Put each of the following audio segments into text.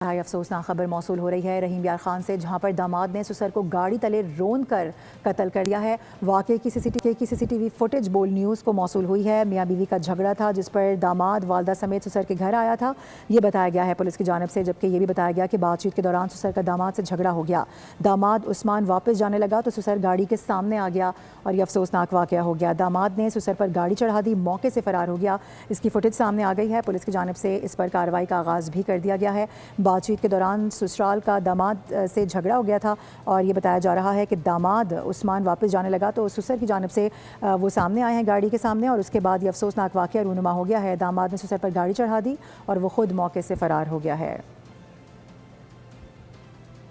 अफसोसनाक खबर मौसूल हो रही है रहीम यार खान से, जहां पर दामाद ने सुसर को गाड़ी तले रोन कर कत्ल कर दिया है। वाकई की सीसीटीवी फुटेज बोल न्यूज़ को मौसूल हुई है। मियाँ बीवी का झगड़ा था जिस पर दामाद वालदा समेत सुसर के घर आया था, ये बताया गया है पुलिस की जानिब से। जबकि ये भी बताया गया कि बातचीत के दौरान सुसर का दामाद से झगड़ा हो गया। दामाद उस्मान वापस जाने लगा तो सुसर गाड़ी के सामने आ गया और यह अफसोसनाक वाक़या हो गया। दामाद ने सुसर पर गाड़ी चढ़ा दी, मौके से फरार हो गया। इसकी फुटेज सामने आ गई है। पुलिस की जानिब से इस पर कार्रवाई का आगाज़ भी कर दिया गया है। बातचीत के दौरान ससुराल का दामाद से झगड़ा हो गया था और ये बताया जा रहा है कि दामाद उस्मान वापस जाने लगा तो ससुर की जानिब से वो सामने आए हैं गाड़ी के सामने, और उसके बाद ये अफसोसनाक वाक़या रूनुमा हो गया है। दामाद ने ससुर पर गाड़ी चढ़ा दी और वो खुद मौके से फरार हो गया है।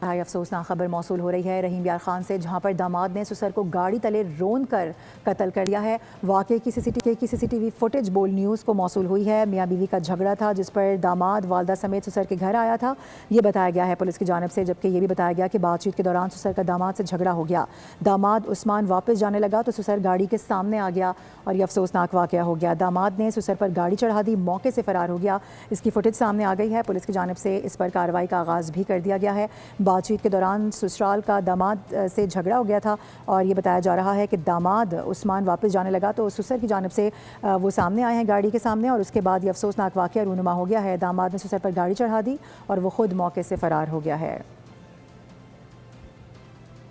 अफसोसनाक खबर मौसूल हो रही है रहीम यार खान से, जहां पर दामाद ने सुसर को गाड़ी तले रोन कर कत्ल कर दिया है। वाकई की सीसीटीवी फुटेज बोल न्यूज़ को मौसूल हुई है। मियाँ बीवी का झगड़ा था जिस पर दामाद वालदा समेत सुसर के घर आया था, ये बताया गया है पुलिस की जानिब से। जबकि ये भी बताया गया कि बातचीत के दौरान सुसर का दामाद से झगड़ा हो गया। दामाद उस्मान वापस जाने लगा तो सुसर गाड़ी के सामने आ गया और यह अफसोसनाक वाक़या हो गया। दामाद ने सुसर पर गाड़ी चढ़ा दी, मौके से फरार हो गया। इसकी फुटेज सामने आ गई है। पुलिस की जानिब से इस पर कार्रवाई का आगाज़ भी कर दिया गया है। बातचीत के दौरान ससुराल का दामाद से झगड़ा हो गया था और ये बताया जा रहा है कि दामाद उस्मान वापस जाने लगा तो ससुर की जानिब से वो सामने आए हैं गाड़ी के सामने, और उसके बाद ये अफसोसनाक वाक़या रूनुमा हो गया है। दामाद ने ससुर पर गाड़ी चढ़ा दी और वो खुद मौके से फरार हो गया है।